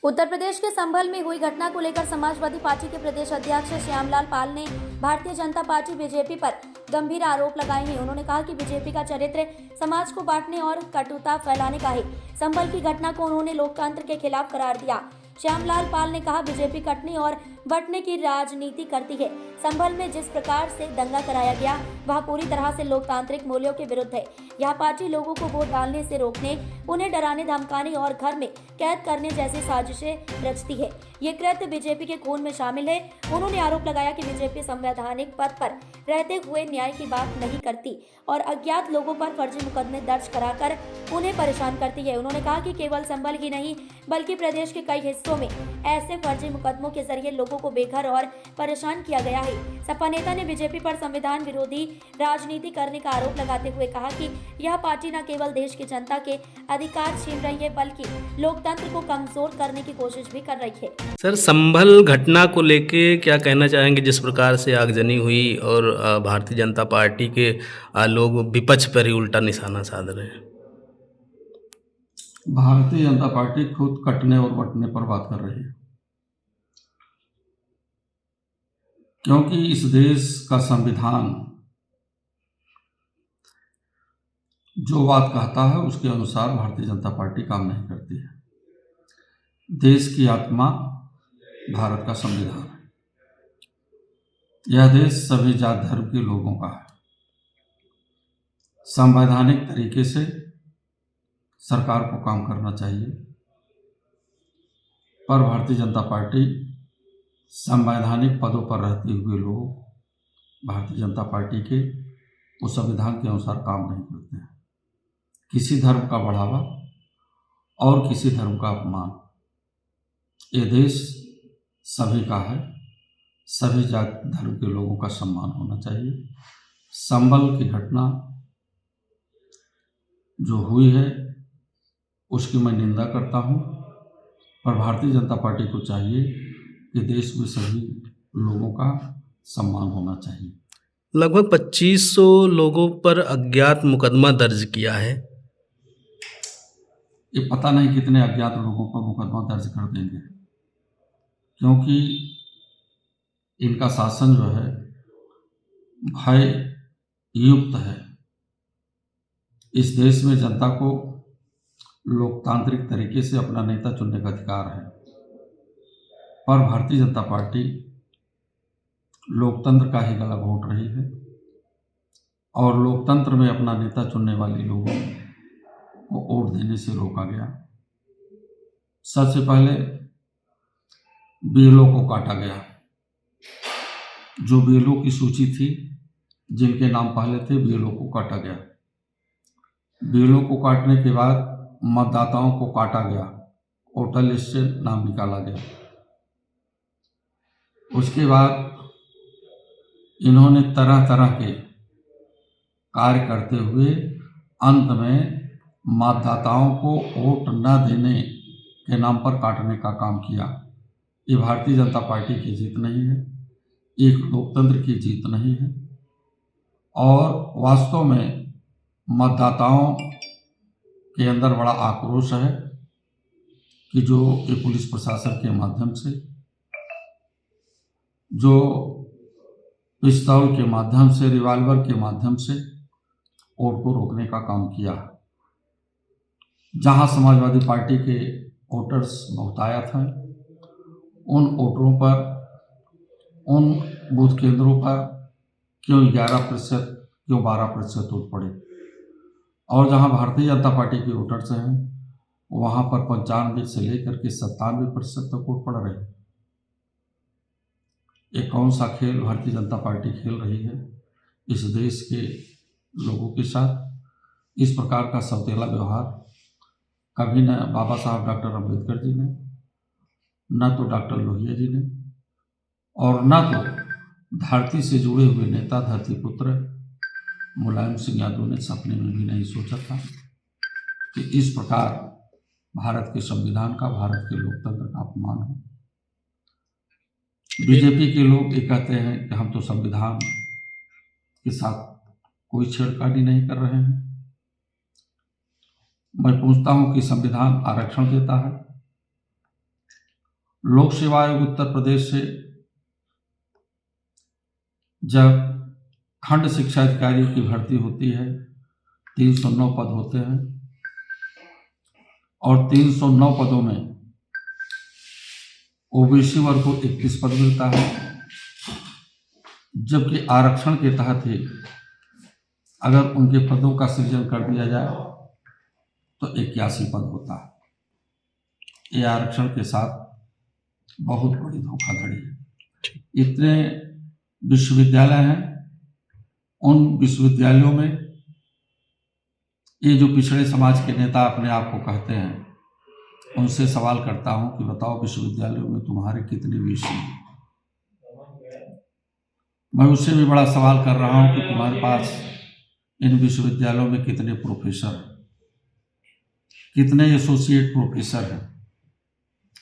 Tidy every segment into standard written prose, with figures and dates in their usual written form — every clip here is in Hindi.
उत्तर प्रदेश के संभल में हुई घटना को लेकर समाजवादी पार्टी के प्रदेश अध्यक्ष श्यामलाल पाल ने भारतीय जनता पार्टी बीजेपी पर गंभीर आरोप लगाए हैं। उन्होंने कहा कि बीजेपी का चरित्र समाज को बांटने और कटुता फैलाने का है। संभल की घटना को उन्होंने लोकतंत्र के खिलाफ करार दिया। श्यामलाल पाल ने कहा, बीजेपी कटने और बंटने की राजनीति करती है। संभल में जिस प्रकार से दंगा कराया गया वह पूरी तरह से लोकतांत्रिक मूल्यों के विरुद्ध है। यह पार्टी लोगों को वोट डालने से रोकने, उन्हें डराने, धमकाने और घर में कैद करने जैसी साजिशें रचती है। ये कृत्य बीजेपी के खून में शामिल है। उन्होंने आरोप लगाया कि बीजेपी संवैधानिक पद पर रहते हुए न्याय की बात नहीं करती और अज्ञात लोगों पर फर्जी मुकदमे दर्ज कराकर उन्हें परेशान करती है। उन्होंने कहा कि केवल संभल ही नहीं बल्कि प्रदेश के कई हिस्सों में ऐसे फर्जी मुकदमों के जरिए लोगों को बेघर और परेशान किया गया है। सपा नेता ने बीजेपी पर संविधान विरोधी राजनीति करने का आरोप लगाते हुए कहा कि यह पार्टी न केवल देश की जनता के अधिकार छीन रही है बल्कि लोकतंत्र को कमजोर करने की कोशिश भी कर रही है। सर, संभल घटना को लेके क्या कहना चाहेंगे? जिस प्रकार से आगजनी हुई और भारतीय जनता पार्टी के लोग विपक्ष पर ही उल्टा निशाना साध रहे हैं। भारतीय जनता पार्टी खुद कटने और बंटने पर बात कर रही है, क्योंकि इस देश का संविधान जो बात कहता है उसके अनुसार भारतीय जनता पार्टी काम नहीं करती है। देश की आत्मा भारत का संविधान है। यह देश सभी जात धर्म के लोगों का है। संवैधानिक तरीके से सरकार को काम करना चाहिए, पर भारतीय जनता पार्टी संवैधानिक पदों पर रहते हुए लोग भारतीय जनता पार्टी के उस संविधान के अनुसार काम नहीं करते हैं। किसी धर्म का बढ़ावा और किसी धर्म का अपमान, ये देश सभी का है। सभी जात धर्म के लोगों का सम्मान होना चाहिए। संभल की घटना जो हुई है उसकी मैं निंदा करता हूँ, पर भारतीय जनता पार्टी को चाहिए कि देश में सभी लोगों का सम्मान होना चाहिए। लगभग 2500 लोगों पर अज्ञात मुकदमा दर्ज किया है। ये पता नहीं कितने अज्ञात लोगों पर मुकदमा दर्ज कर देंगे, क्योंकि इनका शासन जो है भय युक्त है। इस देश में जनता को लोकतांत्रिक तरीके से अपना नेता चुनने का अधिकार है, पर भारतीय जनता पार्टी लोकतंत्र का ही गला घोंट रही है और लोकतंत्र में अपना नेता चुनने वाले लोगों को वोट देने से रोका गया। सबसे पहले बीएलओ को काटा गया। जो बीएलओ की सूची थी, जिनके नाम पहले थे, बीएलओ को काटा गया। बीएलओ को काटने के बाद मतदाताओं को काटा गया, वोटर लिस्ट से नाम निकाला गया। उसके बाद इन्होंने तरह तरह के कार्य करते हुए अंत में मतदाताओं को वोट न देने के नाम पर काटने का काम किया। ये भारतीय जनता पार्टी की जीत नहीं है, एक लोकतंत्र की जीत नहीं है और वास्तव में मतदाताओं के अंदर बड़ा आक्रोश है कि जो ये पुलिस प्रशासन के माध्यम से, जो पिस्तौल के माध्यम से, रिवॉल्वर के माध्यम से वोट को रोकने का काम किया। जहां समाजवादी पार्टी के वोटर्स बहुतायत हैं, उन वोटरों पर, उन बूथ केंद्रों पर क्यों 11%, क्यों 12% वोट पड़े, और जहां भारतीय जनता पार्टी के वोटर्स हैं वहां पर 95 से लेकर के 97% तक वोट पड़ रहे हैं। ये कौन सा खेल भारतीय जनता पार्टी खेल रही है इस देश के लोगों के साथ? इस प्रकार का सौतेला व्यवहार कभी न बाबा साहब डॉक्टर अम्बेडकर जी ने, न तो डॉक्टर लोहिया जी ने, और न तो धरती से जुड़े हुए नेता धरती पुत्र मुलायम सिंह यादव ने सपने में भी नहीं सोचा था कि इस प्रकार भारत के संविधान का, भारत के लोकतंत्र का अपमान हो। बीजेपी के लोग ये कहते हैं कि हम तो संविधान के साथ कोई छेड़खानी नहीं कर रहे हैं। मैं पूछता हूं कि संविधान आरक्षण देता है, लोक सेवा आयोग उत्तर प्रदेश से जब खंड शिक्षा अधिकारियों की भर्ती होती है 309 पद होते हैं और 309 पदों में ओबीसी वर्ग को 31 पद मिलता है, जबकि आरक्षण के तहत ही अगर उनके पदों का सृजन कर दिया जाए तो 81 पद होता है। ये आरक्षण के साथ बहुत बड़ी धोखाधड़ी है। इतने विश्वविद्यालय हैं, उन विश्वविद्यालयों में ये जो पिछड़े समाज के नेता अपने आप को कहते हैं, उनसे सवाल करता हूं कि बताओ विश्वविद्यालयों में तुम्हारे कितने विषय हैं? मैं उससे भी बड़ा सवाल कर रहा हूं कि तुम्हारे पास इन विश्वविद्यालयों में कितने प्रोफेसर हैं, कितने एसोसिएट प्रोफेसर हैं?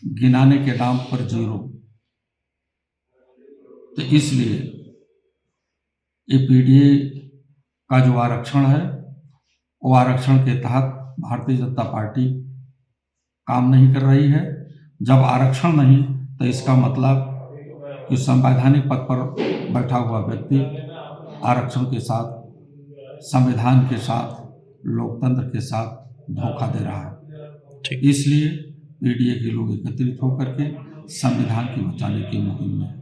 गिनाने के नाम पर 0। तो इसलिए ये पीडीए का जो आरक्षण है, वो आरक्षण के तहत भारतीय जनता पार्टी काम नहीं कर रही है। जब आरक्षण नहीं तो इसका मतलब कि संवैधानिक पद पर बैठा हुआ व्यक्ति आरक्षण के साथ, संविधान के साथ, लोकतंत्र के साथ धोखा दे रहा है। इसलिए पीडीए के लोग एकत्रित होकर के संविधान की बचाने की मुहिम में